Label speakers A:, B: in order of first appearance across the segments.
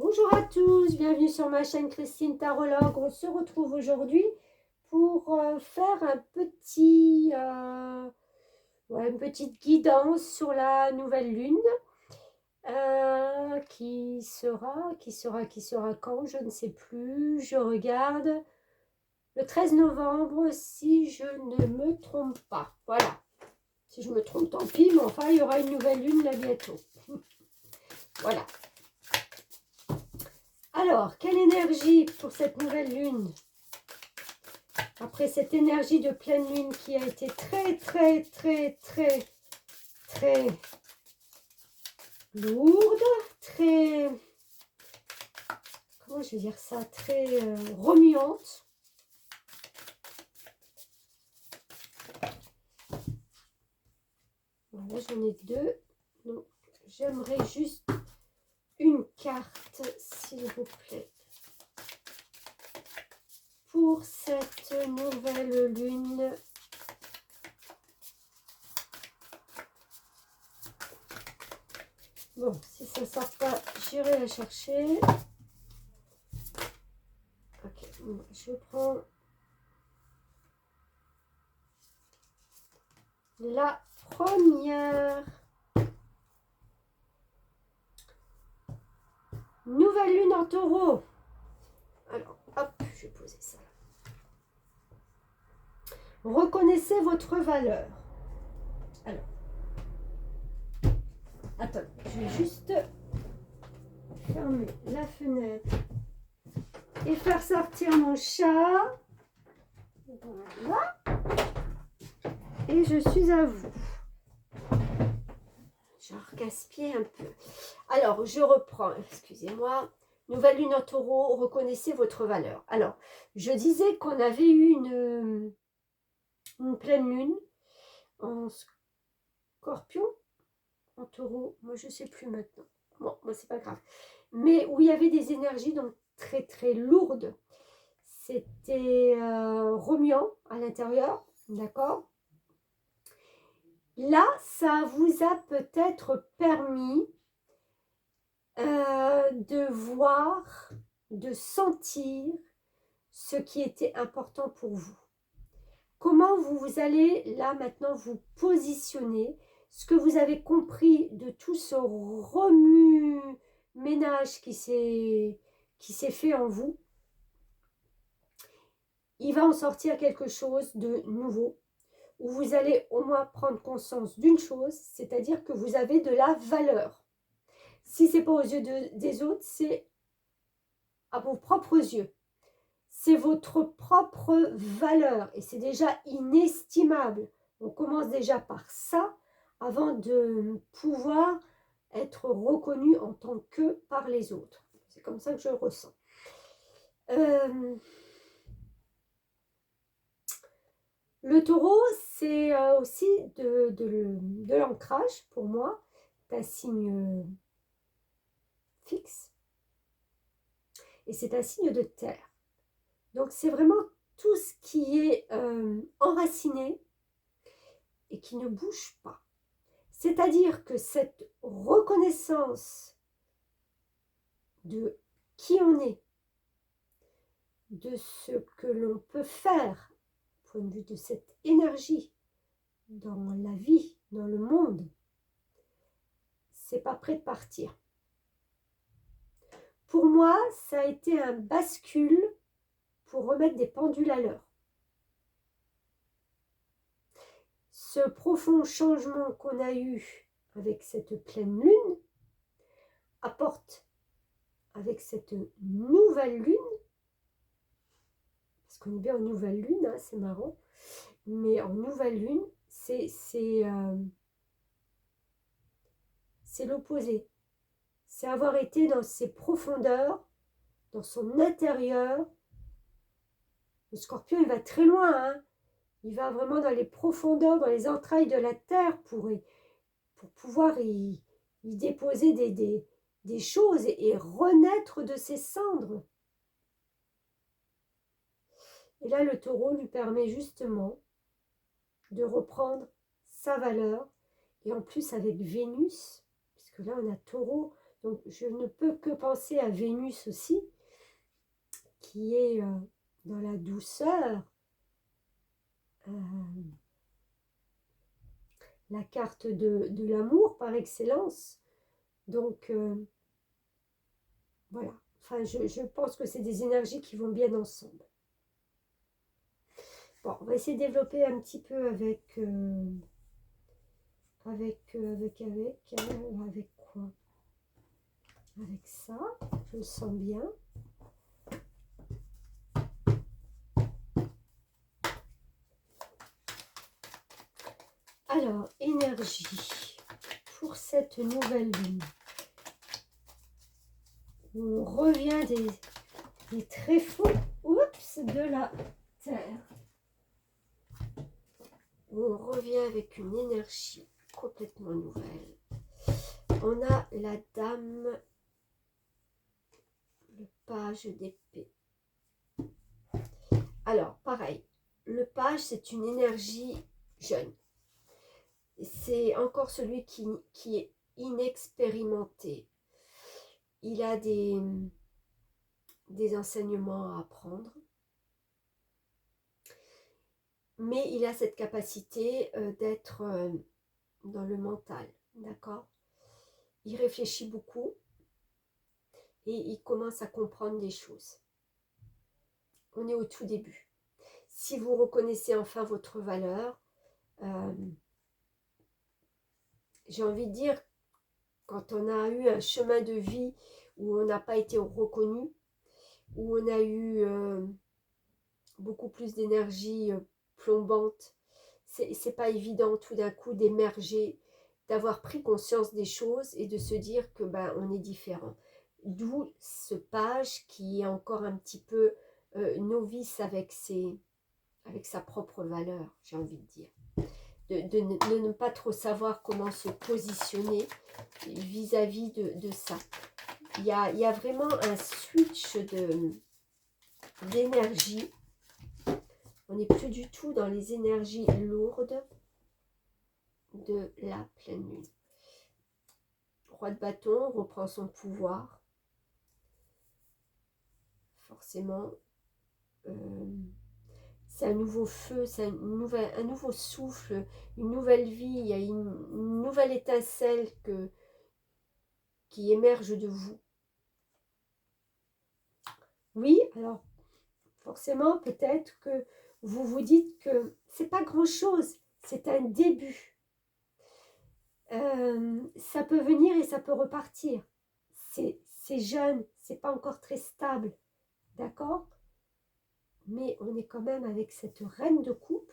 A: Bonjour à tous, bienvenue sur ma chaîne Christine Tarologue. On se retrouve aujourd'hui pour faire une petite guidance sur la nouvelle lune qui sera quand, je ne sais plus. Je regarde le 13 novembre si je ne me trompe pas. Voilà, si je me trompe tant pis, mais enfin il y aura une nouvelle lune là bientôt. Voilà. Alors, quelle énergie pour cette nouvelle lune? Après cette énergie de pleine lune qui a été très lourde, très, comment je vais dire ça, très remuante. Voilà, j'en ai deux. Donc, j'aimerais juste une carte, s'il vous plaît, pour cette nouvelle lune. Bon, si ça ne sort pas, j'irai la chercher. Ok, bon, je prends la première. Nouvelle lune en taureau. Alors, hop, je vais poser ça. Reconnaissez votre valeur. Alors, attends, je vais juste fermer la fenêtre et faire sortir mon chat. Voilà. Et je suis à vous. Je regaspille un peu. Alors, je reprends, excusez-moi. Nouvelle lune en taureau, reconnaissez votre valeur. Alors, je disais qu'on avait eu une pleine lune en scorpion, en taureau, moi je ne sais plus maintenant. Bon, moi c'est pas grave. Mais où il y avait des énergies donc très lourdes. C'était remuant à l'intérieur, d'accord? Là, ça vous a peut-être permis de voir, de sentir ce qui était important pour vous. Comment vous allez là maintenant vous positionner, ce que vous avez compris de tout ce remue-ménage qui s'est fait en vous. Il va en sortir quelque chose de nouveau, où vous allez au moins prendre conscience d'une chose, c'est-à-dire que vous avez de la valeur. Si ce n'est pas aux yeux des autres, c'est à vos propres yeux. C'est votre propre valeur et c'est déjà inestimable. On commence déjà par ça avant de pouvoir être reconnu en tant que par les autres. C'est comme ça que je le ressens. Le taureau, c'est aussi de l'ancrage pour moi. C'est un signe fixe et c'est un signe de terre. Donc c'est vraiment tout ce qui est enraciné et qui ne bouge pas. C'est-à-dire que cette reconnaissance de qui on est, de ce que l'on peut faire, au point de vue de cette énergie dans la vie, dans le monde, c'est pas prêt de partir. Pour moi, ça a été un bascule pour remettre des pendules à l'heure. Ce profond changement qu'on a eu avec cette pleine lune apporte avec cette nouvelle lune, parce qu'on est bien en nouvelle lune, hein, c'est marrant, mais en nouvelle lune, c'est l'opposé. C'est avoir été dans ses profondeurs, dans son intérieur. Le scorpion, il va très loin, hein. Il va vraiment dans les profondeurs, dans les entrailles de la terre pour pouvoir y déposer des choses et renaître de ses cendres. Et là, le taureau lui permet justement de reprendre sa valeur. Et en plus, avec Vénus, puisque là, on a taureau. Donc, je ne peux que penser à Vénus aussi, qui est dans la douceur, la carte de l'amour par excellence. Donc, voilà. Enfin, je pense que c'est des énergies qui vont bien ensemble. Bon, on va essayer de développer un petit peu avec quoi? Avec ça, je le sens bien. Alors, énergie pour cette nouvelle lune. On revient des tréfonds, oups, de la Terre. On revient avec une énergie complètement nouvelle. On a la dame, le page d'épée. Alors, pareil, le page, c'est une énergie jeune. C'est encore celui qui est inexpérimenté. Il a des enseignements à apprendre. Mais il a cette capacité d'être dans le mental, d'accord? Il réfléchit beaucoup et il commence à comprendre des choses. On est au tout début. Si vous reconnaissez enfin votre valeur, j'ai envie de dire, quand on a eu un chemin de vie où on n'a pas été reconnu, où on a eu beaucoup plus d'énergie plombante, c'est pas évident tout d'un coup d'émerger, d'avoir pris conscience des choses et de se dire que ben, on est différent. D'où ce page qui est encore un petit peu novice avec sa propre valeur, j'ai envie de dire. De ne pas trop savoir comment se positionner vis-à-vis de ça. Il y a vraiment un switch d'énergie. On n'est plus du tout dans les énergies lourdes de la pleine lune. Roi de bâton reprend son pouvoir. Forcément, c'est un nouveau feu, c'est un nouveau souffle, une nouvelle vie, il y a une nouvelle étincelle qui émerge de vous. Oui, alors forcément, peut-être que vous vous dites que c'est pas grand-chose, c'est un début. Ça peut venir et ça peut repartir. C'est jeune, c'est pas encore très stable, d'accord? Mais on est quand même avec cette reine de coupe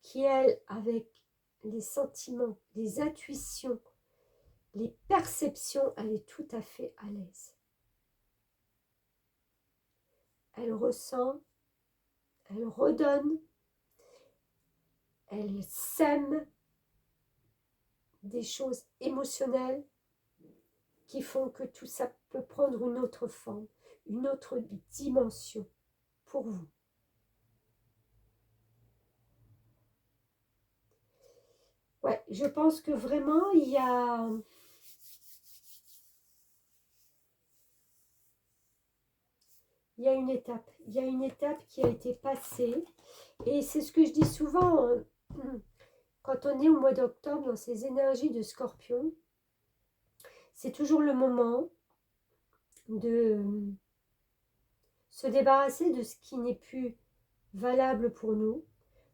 A: qui, elle, avec les sentiments, les intuitions, les perceptions, elle est tout à fait à l'aise. Elle ressent, elle redonne, elle sème des choses émotionnelles qui font que tout ça peut prendre une autre forme, une autre dimension pour vous. Ouais, je pense que vraiment, il y a une étape. Il y a une étape qui a été passée. Et c'est ce que je dis souvent, quand on est au mois d'octobre, dans ces énergies de Scorpion, c'est toujours le moment de se débarrasser de ce qui n'est plus valable pour nous,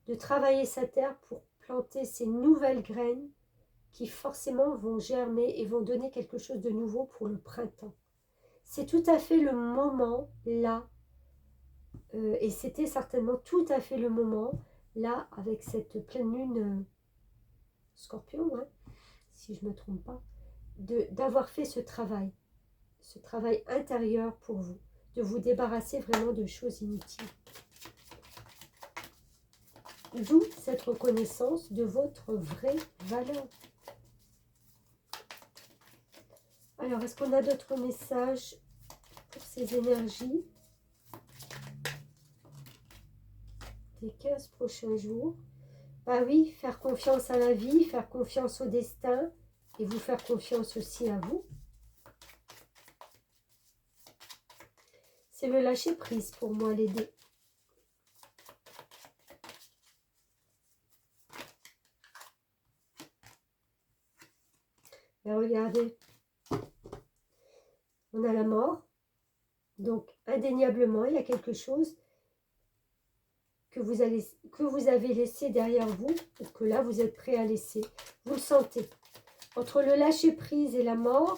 A: de travailler sa terre pour planter ces nouvelles graines qui forcément vont germer et vont donner quelque chose de nouveau pour le printemps. C'est tout à fait le moment là, et c'était certainement tout à fait le moment là avec cette pleine lune Scorpion, hein, si je ne me trompe pas, d'avoir fait ce travail intérieur pour vous, de vous débarrasser vraiment de choses inutiles. D'où cette reconnaissance de votre vraie valeur. Alors, est-ce qu'on a d'autres messages pour ces énergies des 15 prochains jours? Bah oui, faire confiance à la vie, faire confiance au destin et vous faire confiance aussi à vous. C'est le lâcher prise pour moi, les deux. Et regardez, on a la mort. Donc, indéniablement, il y a quelque chose que vous avez laissé derrière vous, ou que là, vous êtes prêt à laisser. Vous le sentez. Entre le lâcher prise et la mort,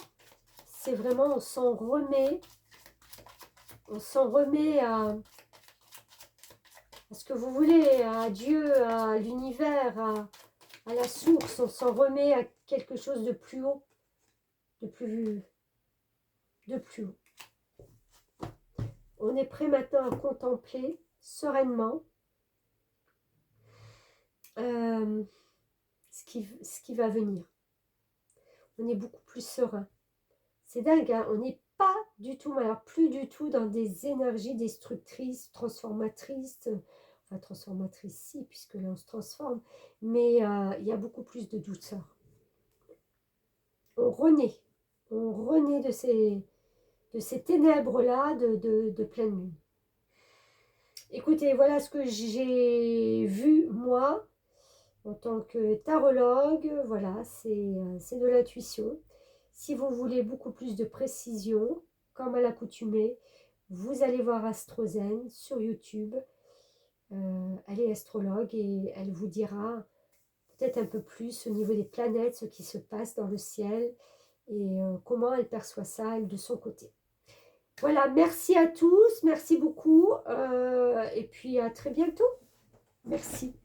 A: c'est vraiment, on s'en remet à ce que vous voulez, à Dieu, à l'univers, à la source. On s'en remet à quelque chose de plus haut, de plus haut. On est prêt maintenant à contempler sereinement ce qui va venir. On est beaucoup plus serein. C'est dingue, hein, on n'est pas du tout, alors plus du tout dans des énergies destructrices, transformatrices, enfin transformatrices si, puisque là on se transforme, mais il y a beaucoup plus de douceur. On renaît de ces ténèbres-là de pleine lune. Écoutez, voilà ce que j'ai vu, moi, en tant que tarologue. Voilà, c'est de l'intuition. Si vous voulez beaucoup plus de précision, comme à l'accoutumée, vous allez voir Astrozen sur YouTube. Elle est astrologue et elle vous dira peut-être un peu plus au niveau des planètes, ce qui se passe dans le ciel et comment elle perçoit ça, elle, de son côté. Voilà, merci à tous, merci beaucoup et puis à très bientôt. Merci.